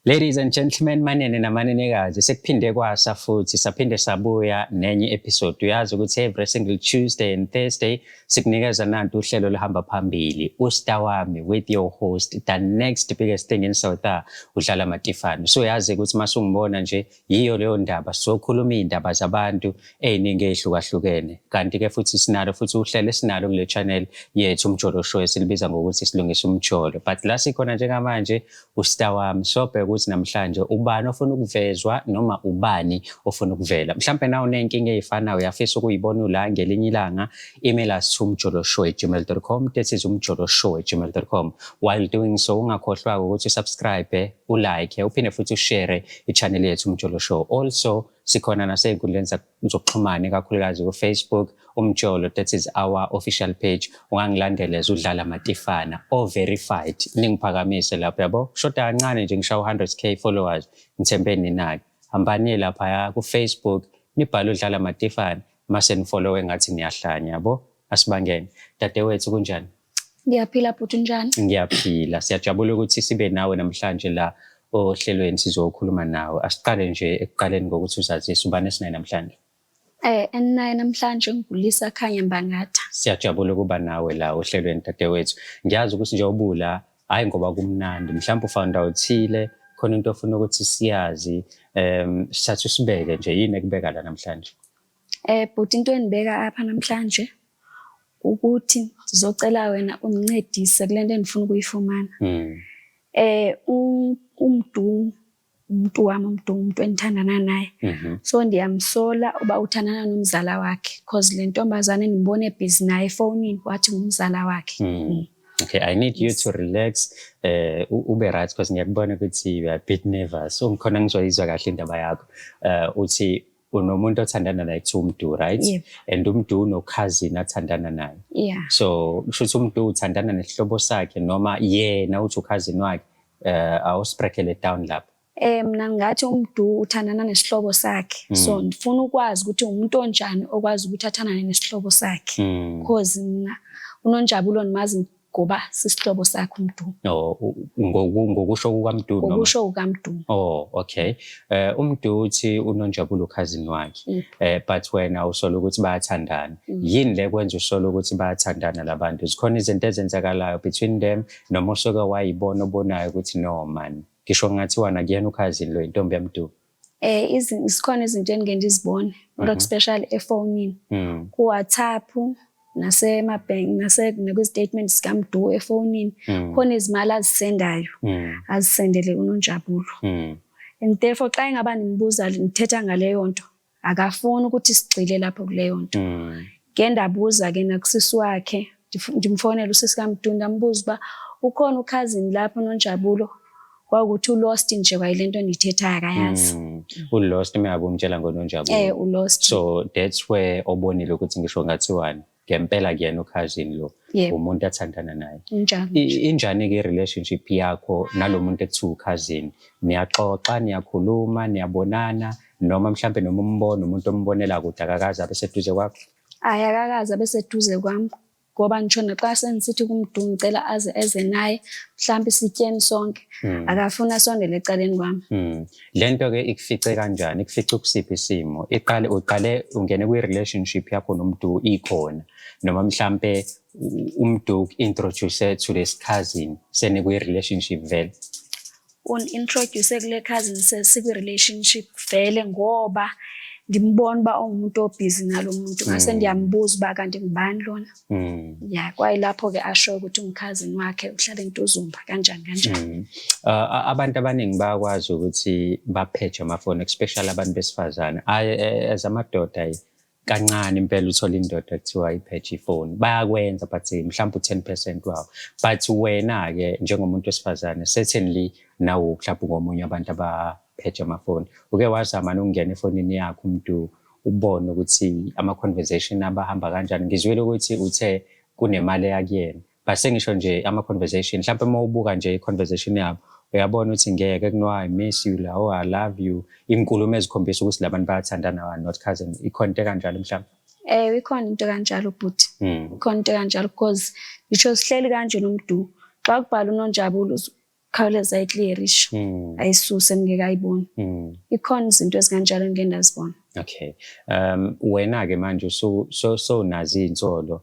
Ladies and gentlemen, manene namanenekazi, sekuphinde kwasa futhi saphinde sabuya nenye episode. Uyazi ukuthi every single Tuesday and Thursday sikunikeza nantu uhlelo luhamba phambili. Usta wami with your host, the next biggest thing in South Africa, uDlala Matifane. So yazi ukuthi masungibona nje yiyo leyo ndaba sokhuluma indaba zabantu eziningi ezihlukahlukene. Kanti ke futhi sinalo futhi uhlelo esinalo kule channel yethu Umjolo Show esilibiza ngokuthi silungisa umjolo. But la sikhona njengamanje usta wami sobe ukuthi namhlanje ubani ofuna ukuvezwa noma ubani ofuna ukuvela. Mhlambe nawo nenkinga ezifanayo uyafisa ukuyibona ula ngelinye ilanga, email us umjoloshow@gmail.com, that is umjoloshow@gmail.com. While doing so ungakhohlwa ukuthi subscribe, ulike, uphinde futhi ushare i-channel yethu Umjolo Show. Also sikhona nasey'nkundleni zokuxhumana kakhulukazi ku-Facebook Umjolo, that is our official page. Ungangilandela uDlala Matifane o verified, ningiphakamise lapho yabo. Shoda kancane nje ngishawa 100k followers, ngithembe ninaki. Hambani lapha ku Facebook nibhale uDlala Matifane, mase nifollow ngathi niyahlanya yabo. Asibangene. Dadewethu kunjani? Ngiyaphila bhuti njani? Ngiyaphila. Siyajabula ukuthi sibe nawe namhlanje la ohlelweni sizokhuluma nawe. Asiqale nje ekuqaleni ngokuthi uzazise ubani esinaye namhlanje. Eninaye namhlanje ngigulisa Khanya Mbangatha. Siyajabula ukuba nawe la ohlelweni dadewethu. Ngiyazi ukuthi nje ubula hayi ngoba kumnandi, mhlawumbe ufanda uthile khona into ofuna ukuthi siyazi, sithathe sibeke nje yini ekubeka la namhlanje. Bhuti into enibeka apha namhlanje ukuthi sizocela wena ungincedise kulento endifuna ukuyifumana. Umuntu endithandana naye. So ndiyamsola uba uthandana nomzala wakhe because le ntombazane nibone busy naye efonini wathi ngumzala wakhe. Okay, I need you to relax, ube right because ngiyakubona ukuthi you are a bit nervous. So ngikhona ngizoyizwa kahle indaba yakho. Uthi unomuntu othandana naye kuthiwa Umdu, right? Yeah. And Umdu uno-cousin athandana naye. Yeah. So kusho ukuthi Umdu uthandana nesihlobo sakhe noma yena uthi u-cousin wakhe, awusibrekele down lapho. Mina ngathi Umdu uthandana nesihlobo sakhe. So ndifuna ukwazi ukuthi umuntu onjani okwazi ukuthi athandane nesihlobo sakhe. Because mina uNonjabulo nimazi ngoba sisihlobo sakhe Umdu. Ngokusho kukaMdu noma? Ngokusho kukaMdu. Oh, okay. Umdu uthi uNonjabulo cousin wakhe. But wena usola ukuthi bayathandana. Yini le kwenza usola ukuthi bayathandana labantu? Zikhona izinto ezenzakalayo between them noma usoke wayibona obonayo ukuthi no man, ngisho ngathi wana kuyena ukhazini lo intombi yaMdu. Isikhona izinto engike ndizibone, not especially efonini. Ku WhatsApp nasemabhenki nakwi-statements kaMdu efonini khona izimali azisendayo azisendele uNonjabulo. And therefore xa ingaba nimbuza nithetha ngaleyo nto akafuni ukuthi sigxile lapho kuleyo nto. Ke ndabuza ke nakusisi wakhe, ndimfonela usisi kaMdu ndambuza uba ukhona ukhazini lapho uNonjabulo kwakuthi ulost nje kwayilento nithethayo akayazi. Ulost meyabe umtshela ngoNonjabulo. Ulost. So that's where obonile ukuthi ngisho ngathi wani ngempela kuyena ukhazini lo, umuntu athandana naye. Injani ke relationship yakho nalomuntu ekuthiwa ukhazini? Niyaxoxa, niyakhuluma, niyabonana noma mhlambe noma umbona umuntu ombonela kude akakazi abeseduze kwakho? Akakazi abeseduze kwami ngoba ngisho naxa sengisithi kuMdu ngicela aze eze naye mhlambe sityeni sonke akafuna sondele ecaleni kwami. Lento ke ikufice kanjani? Ikufice kusiphi isimo? Uqale ungene kwi-relationship yakho noMdu ikhona noma mhlambe uMdu introduce to this cousin senikwi-relationship vele? Introduce kule cousin sesikwi-relationship vele ngoba ndimbona uba umuntu obhizi nalo muntu ngase ndiyambuza uba kanti ngubani lona. Kwayilapho ke asho ukuthi umkhazini wakhe uhlala eNtuzumba kanjani. Abantu abaningi bayakwazi ukuthi baphethe amafoni, especially abantu besifazane. As amadoda kancane impela uthola indoda kuthiwa iphethe ifoni. Bayakwenza but mhlawumbe u10% wabo. But wena ke njengomuntu wesifazane certainly nawo mhlawumbe ngomunye abantu abaphethe amafoni. Uke wazama ukungena efonini yakho uMdu ubone ukuthi ama-conversation abahamba kanjani? Ngizwile ukuthi uthe kunemali yakuyena. Base ngisho nje ama-conversation mhlawumbe uma ubuka nje i-conversation yabo uyabona ukuthi ngeke kuno I miss you la, oh I love you, inkulumo ezikhombisa ukuthi labantu bayathandana not cousin. Ikhona into kanjalo mhlawumbe? Ikhona into kanjalo bhuti. Ikhona into kanjalo because ngisho sihleli kanje noMdu xa kubhala uNonjabulo khawuleza ayiclearishe ayisuse ngeke ayibone. Ikhona izinto ezikanjalo ngeke ndazibona. Okay. Wena ke manje so nazi insolo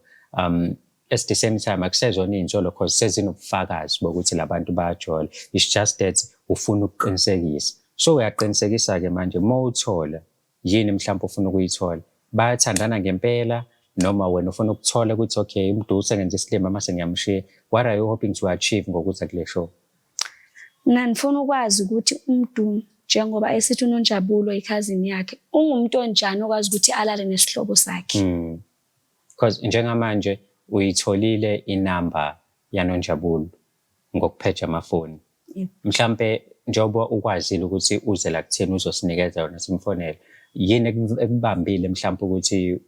at the same time akusezona insolo because sezinobufakazi bokuthi labantu bayajola. It's just that ufuna ukuqinisekisa. So uyaqinisekisa ke manje mawuthola yini mhlawumbe ufuna ukuyithola. Bayathandana ngempela noma wena ufuna ukuthola ukuthi okay umuntu usengenza isilima mase ngiyamshiya. What are you hoping to achieve ngokuthi kule show? Mina ngifuna ukwazi ukuthi umuntu njengoba esithi uNonjabulo ikhazini yakhe ungumuntu onjani okwazi ukuthi alale nesihlobo sakhe. Because njengamanje uyitholile inamba yaNonjabulo ngokuphetha amafoni. Mhlambe njengoba ukwazile ukuthi uze la kutheni uzosinikeza yona simfonela. Yini ekubambile mhlawumbe ukuthi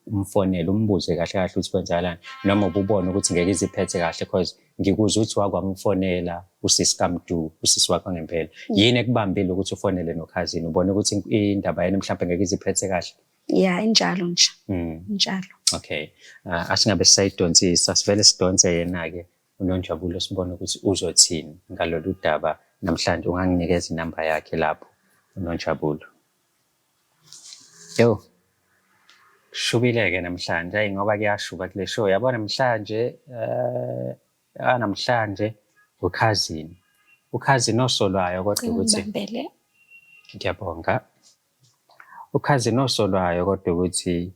umfonele umbuze kahle kahle ukuthi kwenzakalani noma ububona ukuthi ngeke iziphethe kahle because ngikuza ukuthi wakwangifonela usisikamdu usisi wakho ngempela. Yini ekubambile ukuthi ufonele nokhazini ubone ukuthi indaba yena mhlawumbe ngeke iziphethe kahle? Yeah, injalo nje. Injalo. Okay. Asingabe sayidonsisa sivele sidonse yena ke uNonjabulo sibone ukuthi uzothini ngalolu daba namhlanje unganginikeza inamba yakhe lapho uNonjabulo. Yo, shubileke namhlanje hayi ngoba kuyashuba kule show yabona namhlanje namhlanje ukhazini osolwayo kodwa ukuthi ngiyabonga ukhazini osolwayo kodwa ukuthi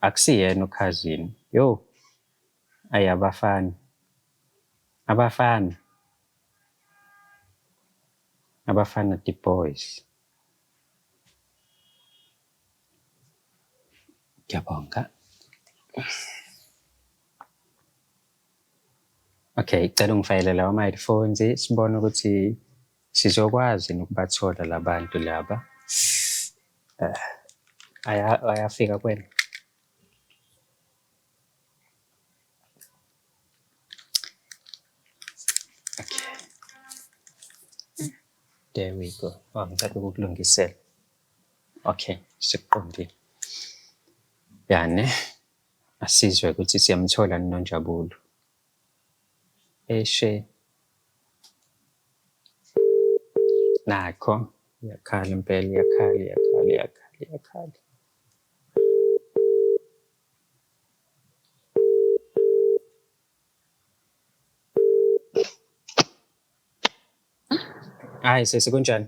akusiyena ukhazini yo ayabafana the boys. Ngiyabonga. Okay, cela ungifayele lawa ama-headphones sibone ukuthi sizokwazi ukubathola labantu laba. Ayafika kwena. Okay. There we go. Ngicela ukulungisela. Okay, siqondile. Yani asizwe ukuthi siyamthola noNjabulo. Eshe. Nakho yakhala impela yakhala. Hayi sesi kunjani?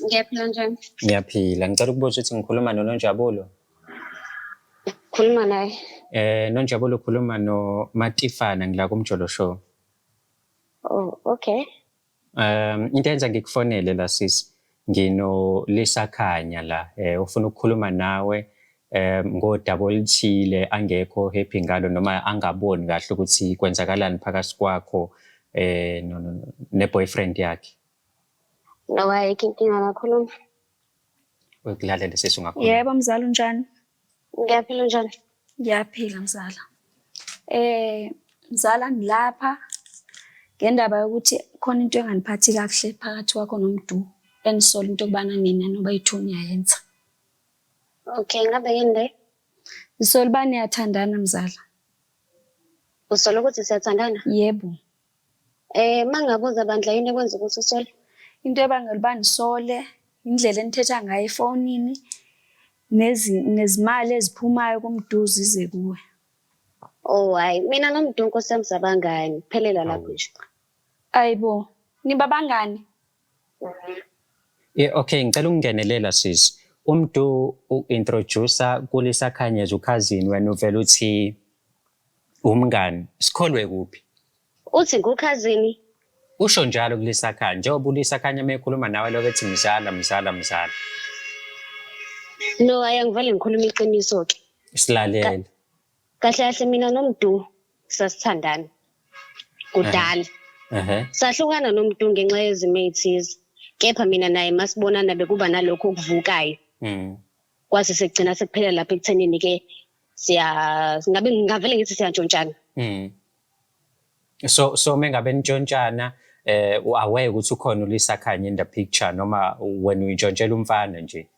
Ngiyaphila njani? Ngiyaphila. Ngicela ukubuza ukuthi ngikhuluma noNonjabulo. Khuluma naye. noNjabulo ukhuluma noMatifana ngila kumjolo show. Oh, okay. Into enza ngikufonele la sisi. Ngino Lisakhanya la ufuna ukukhuluma nawe ngodaba oluthile angekho happy ngalo noma angaboni kahle ukuthi kwenzakalani phakathi kwakho ne-boyfriend yakhe. No, ayikho inkinga ngakhuluma. Ukulalela sisi ungakhuluma. Yebo mzala unjani? Ngiyaphila njani? Ngiyaphila mzala. Mzala ngilapha ngendaba yokuthi khona into enganiphathi kahle phakathi kwakho noMdu enisola into kubana nina noba ithuni yayenza. Okay, ngabe yini le? Ngisola bani niyathandana mzala. Usola ukuthi siyathandana? Yebo. Mangabuza bandla yini ekwenza ukuthi usole? Into ebangela uba nisole indlela enithetha ngayo efonini nezimali eziphumayo kumduzi ize kuwe. Oh hayi, mina noMdu Nkosi yami sabangani, kuphelela lapho nje. Ayibo, niba bangani? Okay, ngicela ukungenelela sisi. UMdu introducer kuLisakhanya ukhazini wena uvela uthi umngani. Sikholwe kuphi? Uthi ngukhazini. Usho njalo kuLisakhanya njengoba uLisakhanya mekhuluma nawe lokho ethi mzala. No, ayangivale ngikhuluma iqiniso ke. Silalela. Kahle kahle mina noMdu sasithandana. Kudala. Sahlukana noMdu ngenxa yezimo ezithize. Kepha mina naye masibonana bekuba nalokho okuvukayo. Kwase sekugcina sekuphelela lapha ekuthenini ke singabe ngavele ngithi siyantshontshana. So mengabe ntshontshana aware ukuthi ukhona uLisakhanya in the picture noma when uyintshontshela umfana nje.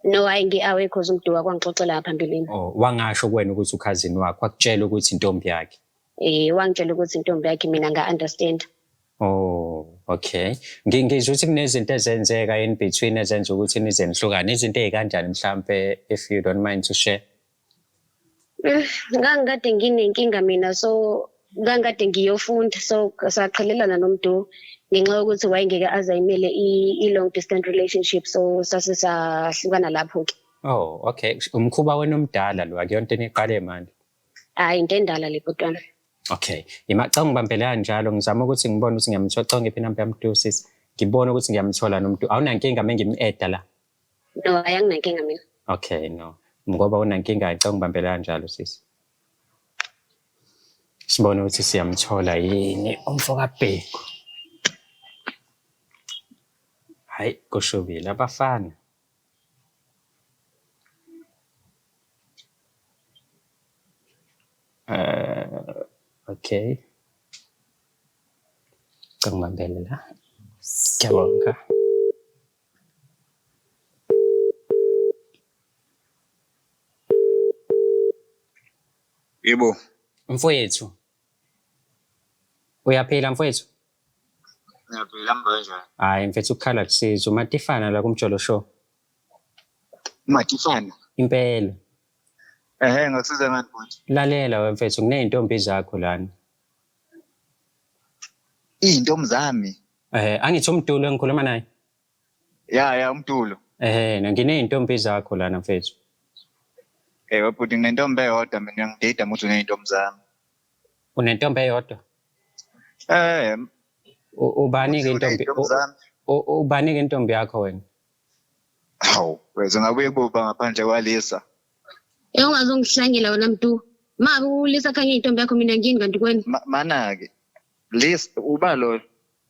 No, ngi-aware because uMdu wakwangixoxela phambili. Oh, wangasho kuwena ukuthi ukhazini wakho akutshela ukuthi intombi yakhe. Wangitshela ukuthi intombi yakhe mina nga-understand. Oh, okay. Ngizwe ukuthi kunezinto ezenzeka in between ezenza ukuthi nize nihlukane. Izinto ey'kanjani mhlampe if you don't mind to share? Ngangikade nginenkinga mina so ngangikade ngiyofunda so saqhelelana noMdu ngenxa yokuthi wayengeke azayimele i-long distance relationship so sahlukana lapho-ke. Oh, okay. Umkhuba wena omdala lo akuyonto eniqale manje. Hayi into endala le bhotwana. Okay. Cha ngibambele kanjalo ngizama ukuthi ngibone ukuthi ngiyamthola cha ngiphi inamba yaMdu sis. Ngibone ukuthi ngiyamthola noMdu. Awunankinga mengimi-add la. No, ayanginankinga mina. Okay, no. Ngoba unankinga cha ngibambele kanjalo sis. Sibone ukuthi siyamthola yini umfo kaBheko. Hayi kushubile abafana. Okay. Cha ngibambele la. Ngiyabonga. Yebo. Mfowethu. Uyaphila mfowethu? Ngiyaphila manje. Hayi mfethu ukukhala kusiza uMatifana la kumjolo show. Matifana. Impela. Ngakusiza ngani mfowethu? Lalela wemfethu kuneyintombi zakho lana. Iy'ntombi zami. Angithi uMdulo engikhuluma naye. Ya uMdulo. Ngineyintombi zakho lana mfethu. Wabhuti nginentombi eyodwa mina ngidida muthi uney'ntombi zami. Unentombi eyodwa? Ubani-ke intombi? Ubani-ke intombi yakho wena? Hawu, weza ngabuye kuba ngaphandle kwalisa. Ungazongihlangela wena Mdu. Ma ulisa khanye intombi yakho mina ngini kanti kwena. Mana-ke. Lisa uba lo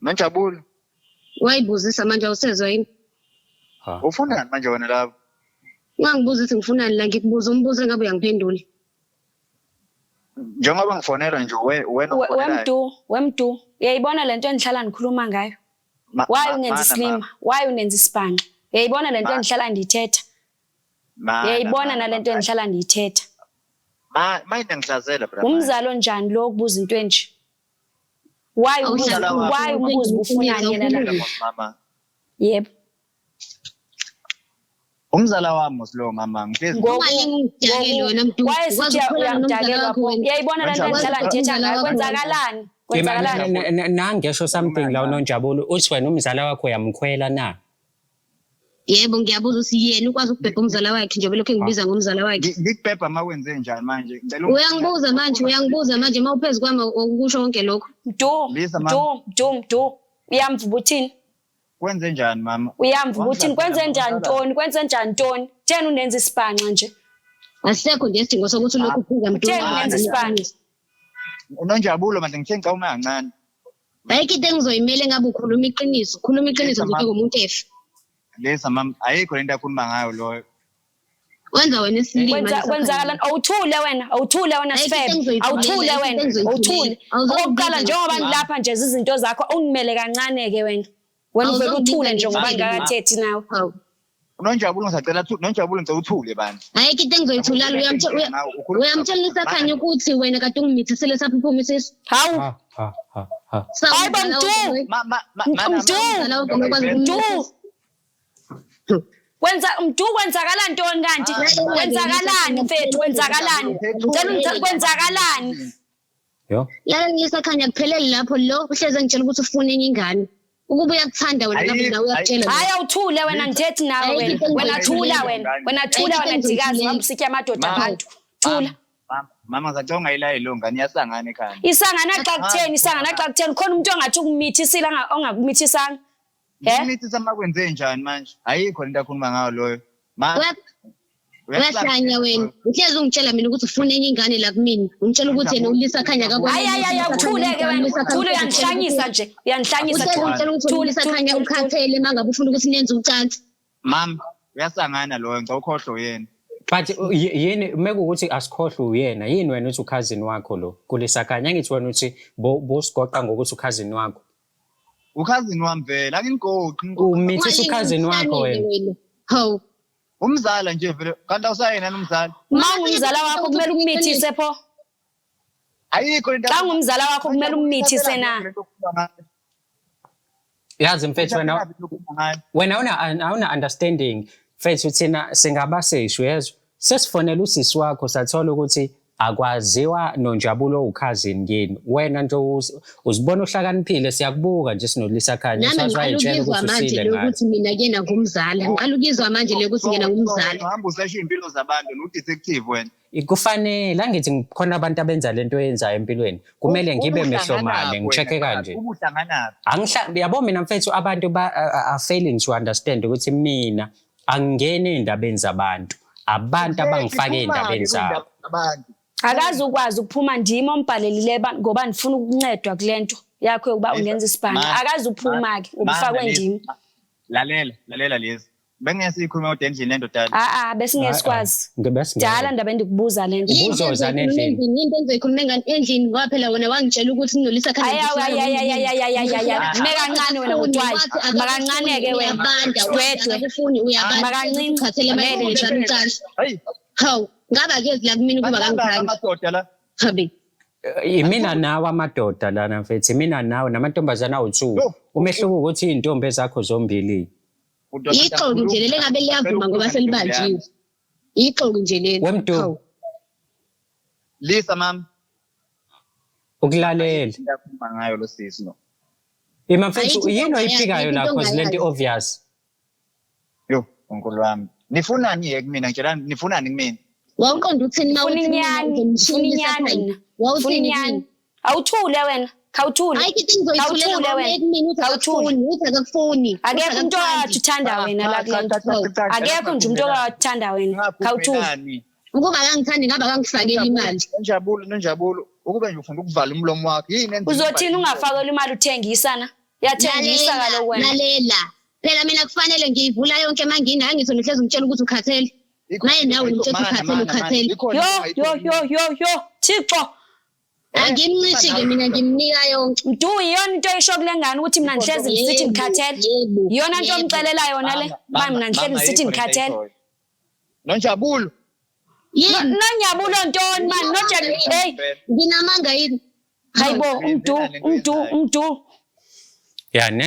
Nonjabulo. Wayibuzisa manje awusezwa yini? Ufunani manje wena lapho? Ungangibuza ukuthi ngifunani la ngikubuza umbuzo ngabe uyangiphendula. Njengoba ngifonela nje wena Wemdu, uyayibona lento engihlala ngikhuluma ngayo? Why ungenza islima? Why unenza isibhanga? Uyayibona lento engihlala ndiyithetha? Uyayibona nalento engihlala ndiyithetha? Mayina ngihlazela bra. Umzalo njani lo ukubuza into enje? Why ubuza ubufunani yena la? Mama. Yebo. Umzala wami uslo mama ngihlezi. Uyayibona lento engihlala ndithetha ngayo kwenzakalani? Nangesho something la uNonjabulo uthi wena umzala wakho uyamkhwela na? Yebo ngiyabuza ukuthi yena ukwazi ukubhebha umzala wakhe nje belokho ngibiza ngomzala wakhe. Ngikubhebha uma wenze njani manje? Uyangibuza manje uma uphezulu kwami ukusho konke lokho. Mdu. Uyamvuba uthini? Kwenze njani mama? Uyamvuba uthini kwenze njani Ntoni? Tshena unenza isibhanqa nje. Asekho nje isidingo sokuthi lokhu uphuza Mdu. Tshena unenza isibhanqa. UNonjabulo manje ngithe ngicawume kancane. Ayikho into engizoyimele ngabe ukhuluma iqiniso nje ngomuntu efe. Lesa mama ayikho lento akhuluma ngayo loyo. Wenza wena isilima. Kwenzakalani? Awuthule wena Sifebe. Awuthule. Okokuqala njengoba ngilapha nje izinto zakho ungimele kancane ke wena. Wena uvela uthule nje ngoba ngakathethi nawe. UNonjabulo ngisacela Nonjabulo ngicela uthule bani. Ayikho into engizoyithulala uyamtshelisa khanye ukuthi wena kade ungimithisele saphuphuma isisu. Hawu. Hayi Mdu. Kwenzakala ntoni kanti? Kwenzakalani mfethu? Kwenzakalani? Ngicela kwenzakalani? Yo. La ngisakhanya kuphelele lapho lo uhleze ngitshela ukuthi ufuna enye ingane. Ukuba uyakuthanda wena ngabe nawe uyakutshela. Hayi awuthule wena ngithethi nawe wena. Wena thula wena Dzikazi ngambusitya amadoda abantu. Thula. Mama ngizacela ungayila ngane iyasangana ekhaya. Isangana xa kutheni khona umuntu ongathi ukumithisa ongakumithisanga. Umithisa makwenze njani manje? Ayikho lento akhuluma ngayo loyo. Uyahlanya wena. Uhlezi ungitshela mina ukuthi ufuna enye ingane la kumina. Ungitshela ukuthi yena ulisa khanya kakho. Hayi uthuleke wena. Thula uyangihlanyisa nje. Ungitshela ukuthi ulisa khanya ukhathele mangabe ufuna ukuthi nenze ucansi. Mama, uyasangana loyo ngicawukhohlwa yena. But yini mekuthi asikhohlwe uyena yini wena uthi ukhazini wakho lo kulisakhanya ngithi wena uthi bosigoqa ngokuthi ukhazini wakho. Ukhazini wami vele anginigoqi. Umithisa ukhazini wakho wena. Hawu. Umzala nje vele kanti awusayena nomzala. Mangumzala wakho kumele umithise pho. Ayikho into. Ngumzala wakho kumele umithise na. yazi mfethu wena awuna understanding mfethu thina singabaseshu yezwa sesifonela usisi wakho sathola ukuthi akwaziwa noNjabulo ukhazini kini wena nje uzibona uhlakaniphile siyakubuka nje sinolisa khanya sasayitshela ukuthi usile ngathi ukuthi mina kena ngumzala ngiqala ukizwa manje le ukuthi ngena ngumzala uhamba usesha impilo zabantu no detective wena kufanele angithi ngikhona abantu abenza lento yenzayo empilweni kumele ngibe mehlomane ngicheke kanje ubuhlangana yabo mina mfethu abantu are failing to understand ukuthi mina angingene endabeni zabantu abantu abangifake endabeni zabo akazi ukwazi ukuphuma ndimo ombhalelile ngoba ngifuna ukuncedwa kulento yakho ukuba ungenza isibhanga akazi uphuma ke ubufakwe ndimo lalela lezi bengesikhuluma kodwa endlini lento dala besingesikwazi dala ndaba endikubuza lento ubuzozana endlini into engizoyikhuluma ngani endlini ngoba phela wena wangitshela ukuthi nginolisa khanda mekancane wena utwayi makancane ke wena dwedwe makancane chathele mele njalo hawu ngaba ke la kumina kuba kangithandi amadoda la habi imina nawe amadoda lana mfethu mina nawe namantombazana awu2 umehluko ukuthi izintombi ezakho zombili ixoki nje lele ngabe liyavuma ngoba selibanjiwe ixoki nje leli wemntu Lisa mama ukulalela ngiyakhuluma ngayo lo sisi no mfethu yini oyiphikayo la cause lento obvious yo unkulu wami nifunani ke kumina ngitshelani nifunani kumina wawuqonda ukuthini mawuthini awuthule wena khawuthule hayi kithi ngizoyithulela wena uthakufuni uthakufuni akekho umuntu owathanda wena la kulento akekho nje umuntu owathanda wena khawuthule ukuba akangithandi ngaba akangifakela imali nonjabulo ukube nje ufunda ukuvala umlomo wakho yini enza uzothini ungafakela imali uthengisana yathengisa kaloku wena lalela phela mina kufanele ngiyivula yonke mangini angithi nihlezi ngitshela ukuthi ukhathele naye nawe ngitshela ukhathele yo Thixo angimncishike mina ngimnika yonke mntu iyona into eyisho kule ngane ukuthi mina nihlezi ngisithi ngikhathele iyona into omcelela yona le manje mina nihlezi ngisithi ngikhathele nonjabulo nonjabulo ntoni man nojali hey nginamanga yini hayibo umdu yani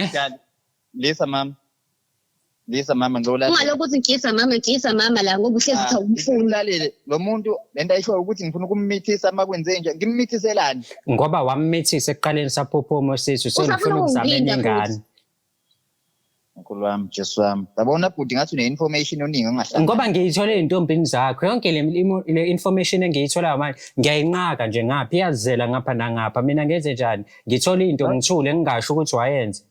Lisa mama ngola ungalokuthi ngisa mama la ngoba uhlezi uthawufuna ulalele lo muntu lento ayisho ukuthi ngifuna ukummithisa amakwenze nje ngimmithiselani ngoba wammithisa ekuqaleni saphophomo sithu senifuna ukuzamela ingane unkulu wami Jesu wami yabona budi ngathi une information oningi ongahlala ngoba ngiyithola ezintombini zakho yonke le information engiyithola manje ngiyayinqaka nje ngapha iyazela ngapha nangapha mina ngenze njani ngithola into ngithule ngingasho ukuthi wayenza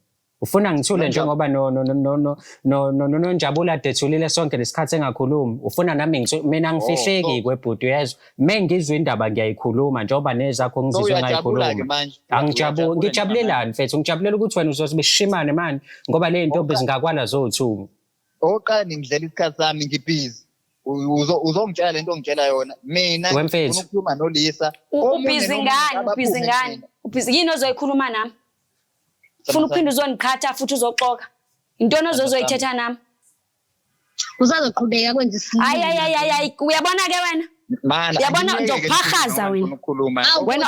ufuna ngithule njengoba nonjabulo adethulile sonke lesikhathi engakhulumi ufuna nami mina ngifihleki kwebhudu yezwe mengizwe indaba ngiyayikhuluma njengoba nezakho ngizizwe ngayikhuluma ngijabulelani mfethu ngijabulela ukuthi wena uzosibeshimane manje ngoba le ntombi zingakwala zothu oqala ngidlela isikhathi sami ngibhizi uzongitshela lento ongitshela yona mina ngifuna ukukhuluma noLisa ubhizi ngani yini ozoyikhuluma nami ufuna uphinde uzongiqhatha futhi uzoxoka intoni ozoyithetha nami uzazoqhubeka kwenza isimo hayi uyabona ke wena uyabona ngizokuphahaza wena wena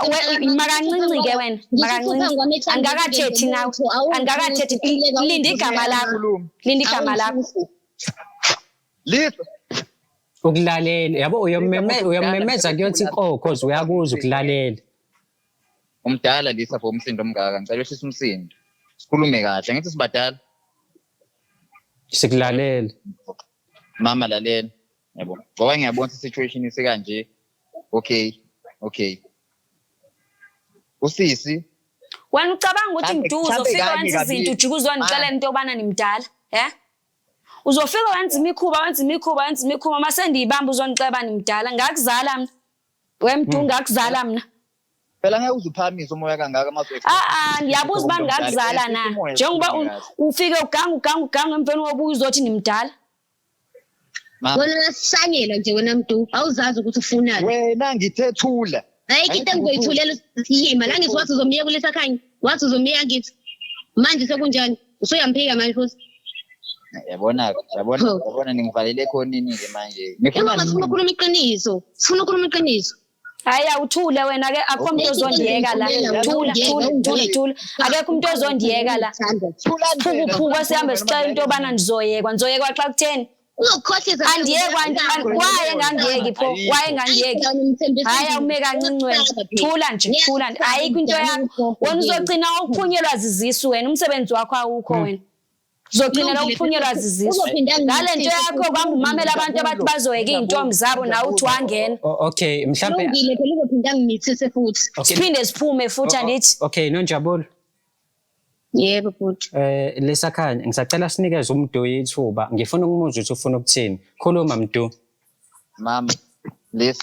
makancinci ke wena makancinci angakathethi nawe angakathethi linda igama lakho Lisa ukulalela yabo uyommemeza kuyothi cause uyakuzwa ukulalela umdala Lisa for umsindo omngaka ngicela wehlisa umsindo sikhulume kahle ngithi sibadala sikulalela mama lalela yabo ngoba ngiyabona situation isikanje okay usisi wena ucabanga ukuthi ngiduzo ufika wenza izinto ujike uzongicela into yobana nimdala uzofika wenza imikhuba mase ndiyibamba uzongiceba nimdala ngakuzala mina wemntu ngakuzala mina phela ngeke uzuphakamisa umoya kangaka mase ngiyabuza bani ngakuzala na njengoba ufike uganga emveni wobuya uzothi nimdala wena sisanyela nje wena mntu awuzazi ukuthi ufunani wena ngithethula hayi kithi ngizoyithulela yima la ngithi wathi uzomiyeka kulesa khanya wathi uzomiyeka ngithi manje sekunjani usuyamphika manje futhi yabona ningivalele khonini ke manje ngifuna ukukhuluma iqiniso Hayi awuthule wena ke akho umuntu ozondiyeka la. Thula. Akekho umuntu ozondiyeka la. Phuka sihambe sicela into obana ndizoyekwa xa kutheni. Ungakhohlisa andiyekwa kwaye ngangiyeki pho kwaye ngangiyeki hayi awume kancinci wena thula nje ayikho into yakho wena uzogcina ukuphunyelwa zizisu wena umsebenzi wakho awukho wena uzogcinela ukuphunyelwa zizisu ngale nto yakho kwangumamela abantu abathi bazoyeka iy'ntombi zabo nawe uthi wangena okay mhlawumbe phela uzophinda ngimithise futhi siphinde siphume futhi andithi okay Nonjabulo yebo futhi Lesakhanya ngisacela sinikeze uMdu ithuba ngifuna ukumuza ukuthi ufuna ukuthini khuluma Mdu mama lesi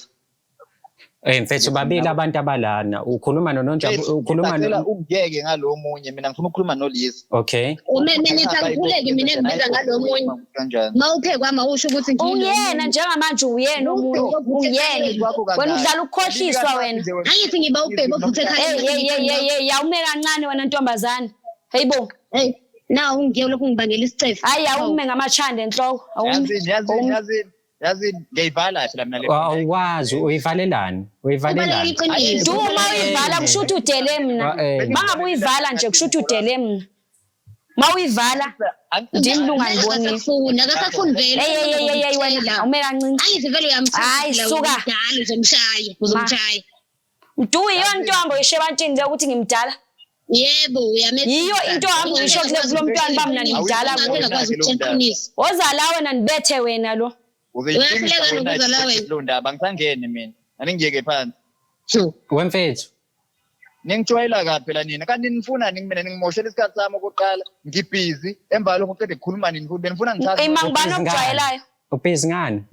mfethu babili abantu abalana ukhuluma noNonjabulo ukhuluma ukuyeke ngalo munye mina ngifuna ukukhuluma noLisa okay mina ngisakhuleke mina ngibiza ngalo munye mawuthe kwama usho ukuthi uyena njengamanje uyena omunye uyena wena udlala ukukhohliswa wena angithi ngiba ubhebe ovuthe ekhaya yawume kancane wena ntombazane hayibo na ungiye lokhu ngibangela isicefe hayi awume ngamachande enhloko awume yazi ngiyivala phela mina le awukwazi uyivalelani duma uyivala kusho ukuthi udele mina bangabe uyivala nje kusho ukuthi udele mina mawuyivala ndimlunga ngibonile akasafuni vele wena awume kancinci angithi vele hayi suka uzomshaya Mdu yiyo ntombo ishebantini nje ukuthi ngimdala yebo yiyo into hamba uyisho kulo mntwana bamna ngimdala ozala wena nibethe wena lo uyahleka nokuzala wena lo ndaba ngisangene mina aningiyeke phansi wemfethu ningijwayela kapi phela nina kanti nifuna mina ningimoshela isikhathi sami okokuqala ngibhizi emva lokho qede ukukhuluma nini futhi benifuna ngithathe imangibani okujwayelayo ubhizi ngani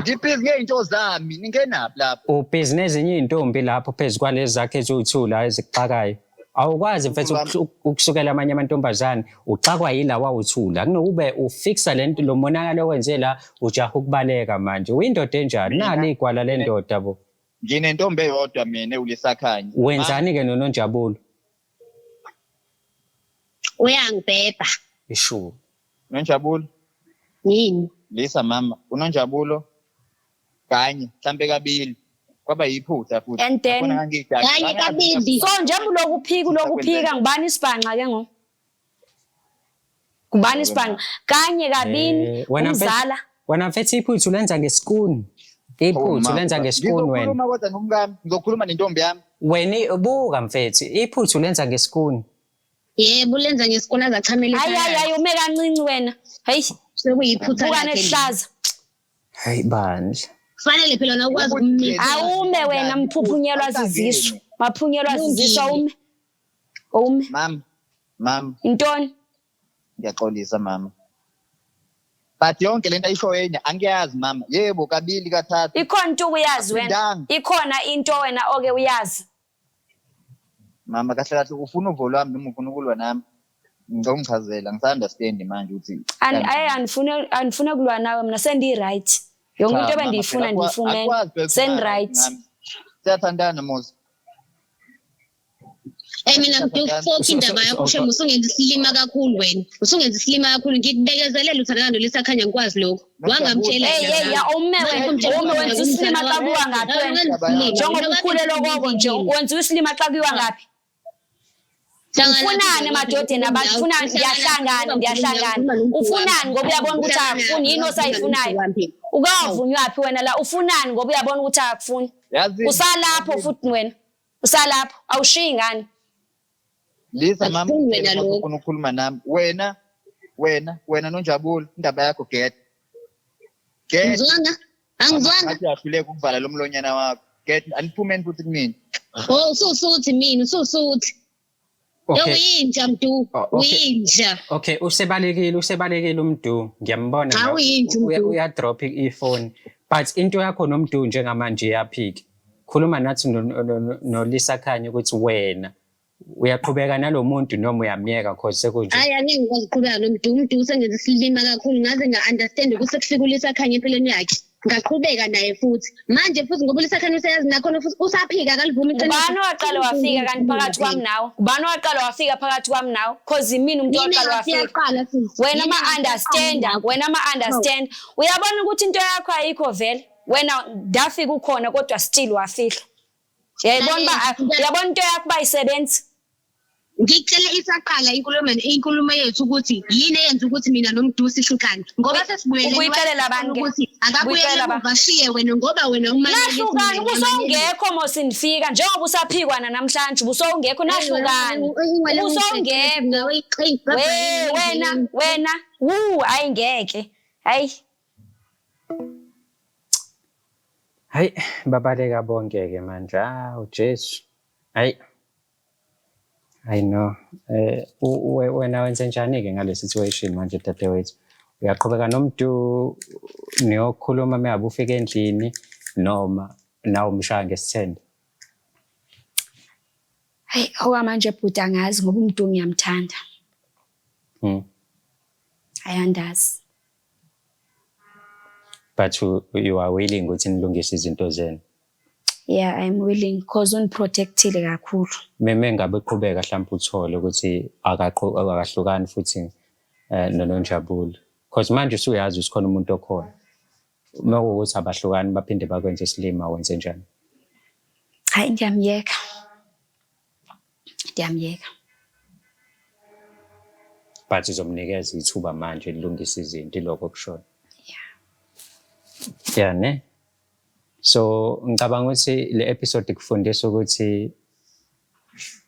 ngibhizi ngeinto zami ningenaphi lapho ubhizi nezinye izintombi lapho phezulu kwalezi zakhe eziwuthula ezikuxakayo awukwazi mfethu ukusukela amanye amantombazane uxakwa yila wawuthula kunokube ufixa lento lo monakalo owenze la ujaha ukubaleka manje uyindoda enjani nali igwala lendoda bo nginentombi eyodwa mina ewuLesakhanya wenzani ke noNonjabulo uyangibhebha ishu Nonjabulo yini Lisa mama uNonjabulo kanye mhlambe kabili kwaba yiphutha futhi and then kanye kabili so njengoba lokuphika ngibani isibhanqa ke ngo kubani isibhanqa kanye kabini umzala wena mfethu iphuthu lenza ngesikuni iphuthu lenza ngesikuni wena ngizokhuluma kodwa nomkami ngizokhuluma nentombi yami wena ubuka mfethu iphuthu lenza ngesikuni yebo lenza ngesikuni azachamela hayi ume kancinci wena hayi sekuyiphutha lakhe nehlaza hayi bandla fanele phela ukwazi ukumnika awume wena mphuphunyelwa zizisu maphunyelwa zizisu awume mama intoni ngiyaxolisa mama but yonke lento ayisho yena angiyazi mama yebo kabili kathathu ikhona into uyazi wena ikhona into wena oke uyazi mama kahle kahle ufuna uvo lwami noma ufuna ukulwa nami ngizongichazela ngisunderstand manje ukuthi anifuna kulwa nawe mina sendi right yonke into ebendiyifuna ndiyifumene send right siyathandana mozi mina mdufo indaba yakho shema usungenza isilima kakhulu wena usungenza isilima kakhulu ngikubekezelela uthandana Lesakhanya ngikwazi lokho wangamtshela ume wenza isilima xa kuwa ngaphi wena njengoba ukhulelwa kobo nje wenza isilima xa kuwa ngaphi ufunani emadodeni abantu ufunani ndiyahlangana ufunani ngoba uyabona ukuthi akufuni yini osayifunayo ukawavunywa wena la ufunani ngoba uyabona ukuthi akufuni usalapho futhi wena usalapho awushiyi ngani Lisa mama ufuna ukukhuluma nami wena Nonjabulo indaba yakho get angizwanga athi ahluleke ukuvala lo mlonyana wakho get aniphumeni futhi kumina ususuthi mina ususuthi uyinja mdu uyinja okay usebalekile uMdu ngiyambona uya drop iphone but into yakho noMdu njengamanje iyaphika khuluma nathi noLesakhanya ukuthi wena uyaqhubeka nalomuntu noma uyamyeka cause sekunje hayi angeke ngikwazi ukuqhubeka noMdu usengenza isilima kakhulu ngaze nga-understand ukuthi sekufika uLesakhanya empilweni yakhe ngaqhubeka naye futhi manje futhi ngoba uLesakhanya useyazi nakhona futhi usaphika akalivumi iqiniso ubani waqala wafika kanti phakathi kwami nawe ubani waqala wafika phakathi kwami nawe cause imini umuntu waqala wafika wena ma-understand uyabona ukuthi into yakho ayikho vele wena ndafika ukhona kodwa still wafika Uyabona into yakho bayisebenzi. Ngicela isaqala inkulumo yethu ukuthi yini eyenza ukuthi mina noMdu sihlukane ngoba sesibuyele Ukuyixelela abantu ukuthi akabuyele bashiye wena ngoba wena nahlukana ubusongekho mose nifika njengoba usaphikwana namhlanje ubusongekho nahlukana ubusongekho wena ayingeke hayi babaleka bonke ke manje uJesu hayi I know. Wena wenze njani ke ngale situation manje dadewethu? Uyaqhubeka noMdu niyokhuluma meyabe ufika endlini noma nawe umshaya ngesithende? Hayi okwamanje bhuti angazi ngoba uMdu ngiyamthanda. Ayandazi. But you are willing ukuthi nilungise izinto zenu? Yeah, I'm willing because uniprotectile kakhulu. Meme ngabe qhubeka mhlawumbe uthole ukuthi akahlukani futhi noNonjabulo. Because manje usuyazi usikhona umuntu okhona. Uma ukuthi abahlukani baphinde bakwenze isilima wenze njani? Hayi ngiyamyeka. But izomnikeza ithuba manje lilungisa izinto lokho kushona. Yeah, ne? So ngicabanga ukuthi le episode ikufundisa ukuthi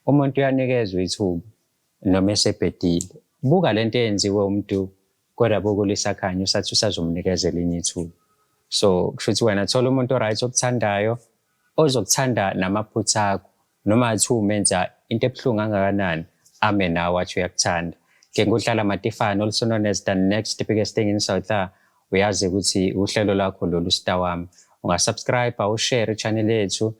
umuntu uyanikezwe ithuba noma esebhedile. Buka lento eyenziwe uMdu kodwa bokulisakhanya usathi usazomnikezela elinye ithuba. So kusho ukuthi wena thola umuntu oright okuthandayo ozokuthanda namaphutha akho noma athi umenza into ebuhlungu kangakanani ame nawe wathi uyakuthanda. Ke ngudlala Matifano also known as the next biggest thing in South Africa. Uyazi ukuthi uhlelo lakho lolu Star Wami. Ungasubscribe, ushare channel yethu,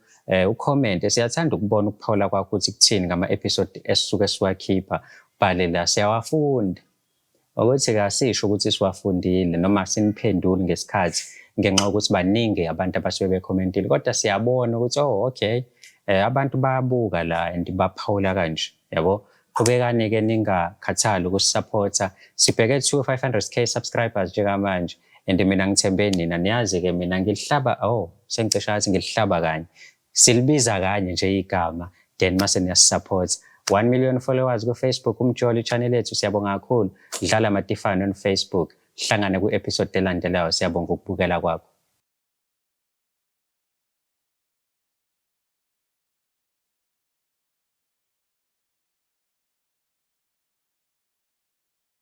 ucomment. Siyathanda ukubona ukuphawula kwakho ukuthi kuthini ngama-episode esisuke siwakhipha. Bhale la siyawafunda. Ukuthi kasisho ukuthi siwafundile noma siniphendule ngesikhathi ngenxa yokuthi baningi abantu abasuke becommentile. Kodwa siyabona ukuthi okay, abantu bayabuka la and baphawula kanje. Yabo? Qhubekani ke ningakhathali ukusupporta. Sibheke 500k subscribers njengamanje. And mina ngithembe nina niyazi ke mina ngilihlaba sengicisha ngathi ngilihlaba kanye silibiza kanye nje igama then mase niyasupport 1 million followers ku Facebook umjoli channel yethu siyabonga kakhulu dlala Matifano on Facebook hlangane ku episode elandelayo siyabonga ukubukela kwakho.